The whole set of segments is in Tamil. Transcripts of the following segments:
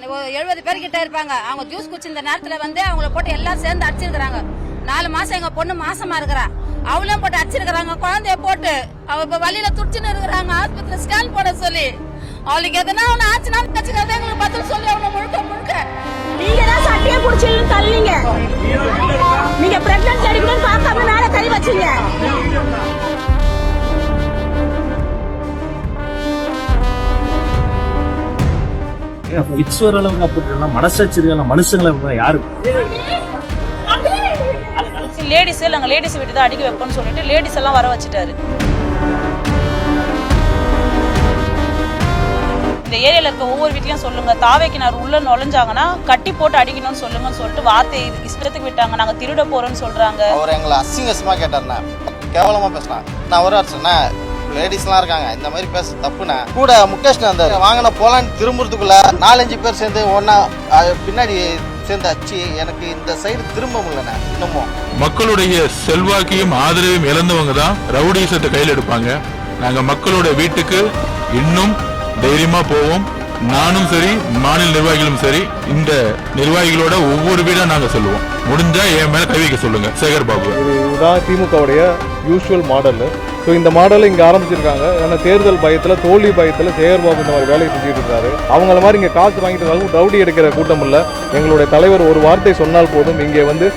70 பேர்கிட்ட இருப்பாங்க. அவங்க ஜூஸ் குடிச்ச இந்த நேரத்துல வந்து அவங்கள போட்டு எல்லாம் சேர்ந்து அடிச்சிருக்காங்க. 4 மாசம் எங்க பொண்ணு மாசமா இருக்கிறா, அவளும் போட்டு அடிச்சிருக்காங்க. குழந்தைய போட்டு அவ இப்ப வழியில துடிச்சுன்னு இருக்கிறாங்க. ஆஸ்பத்திரி ஸ்கேன் போட சொல்லி அவளுக்கு எதனா ஒண்ணு ஆச்சுன்னா கட்சிக்காரங்க எங்களுக்கு பதில் சொல்லி அவளை முழுக்க நீங்க தான் சட்டையை புடிச்சின்னு தள்ளிங்க. நீங்க பிரெக்னன்ட் அடிக்கணும்னு பார்க்காம மேல கை வச்சீங்க. ஃபிக்ஸ் வர அளவுக்கு அப்படின்னா மனசாட்சியான மனுஷங்களை யாரு லேடிஸ் நாங்கள் லேடிஸ் விட்டு தான் அடிக்க வைப்போம்னு சொல்லிட்டு லேடிஸ் எல்லாம் வர வச்சுட்டாரு. இந்த ஏரியால இருக்க ஒவ்வொரு வீட்லயும் சொல்லுங்க, தாவைக்கினார் உள்ள நுழைஞ்சாங்கன்னா கட்டி போட்டு அடிக்கணும்னு சொல்லுங்கன்னு சொல்லிட்டு வார்த்தை இஷ்டத்துக்கு விட்டாங்க. நாங்க திருட போறோம்னு சொல்றாங்க. அவர் எங்களை அசிங்கமா கேட்டாருண்ணா, கேவலமா பேசினான். நான் ஒரு அடிச்சேன்னா லேடிஸ்லாம் இருக்காங்க, இந்த மாதிரி பேச தப்புண்ணா. கூட முகேஷ் வந்தாரு, வாங்கின போலான்னு திரும்புறதுக்குள்ள 4-5 பேர் சேர்ந்து ஒன்னா பின்னாடி சேர்ந்து அச்சு எனக்கு இந்த சைடு திரும்ப முடியலண்ணா. இன்னமும் மக்களுடைய செல்வாக்கையும் ஆதரவையும் இழந்தவங்க தான் ரவுடிசத்தை கையில் எடுப்பாங்க. நாங்க மக்களோட வீட்டுக்கு இன்னும் தைரியமா போவோம். நானும் சரி, மாநில நிர்வாகிகளும் சரி, இந்த நிர்வாகிகளோட ஒவ்வொரு வீடா நாங்க சொல்லுவோம். முடிஞ்சா என் மேல கை வைக்க சொல்லுங்க. சேகர் பாபு இதுதான் திமுகவுடைய யூஸ்வல் மாடல். ஸோ இந்த மாடலை இங்கே ஆரம்பிச்சிருக்காங்க. ஏன்னா தேர்தல் பயத்தில், தோல்வி பயத்தில் சேகர் பாபு இந்த மாதிரி வேலையை செஞ்சுட்டு இருக்காரு. அவங்கள மாதிரி இங்கே காசு வாங்கிட்டு ரவுடி எடுக்கிற கூட்டம் இல்லை. எங்களுடைய தலைவர் ஒரு வார்த்தை சொன்னால் போதும், இங்கே வந்து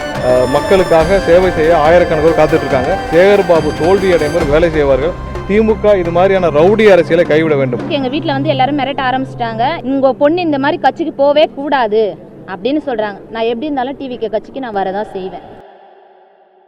மக்களுக்காக சேவை செய்ய ஆயிரக்கணக்கானோர் காத்துட்டு இருக்காங்க. சேகர் பாபு தோல்வி அடையும் வேலை செய்வார்கள். திமுக இது மாதிரியான ரவுடி அரசியலை கைவிட வேண்டும். எங்க வீட்டுல வந்து எல்லாரும் மிரட்ட ஆரம்பிச்சிட்டாங்க. உங்க பொண்ணு இந்த மாதிரி கட்சிக்கு போவே கூடாது அப்படின்னு சொல்றாங்க. நான் எப்படி இருந்தாலும் டிவிக்கு கட்சிக்கு நான் வரதான் செய்வேன்.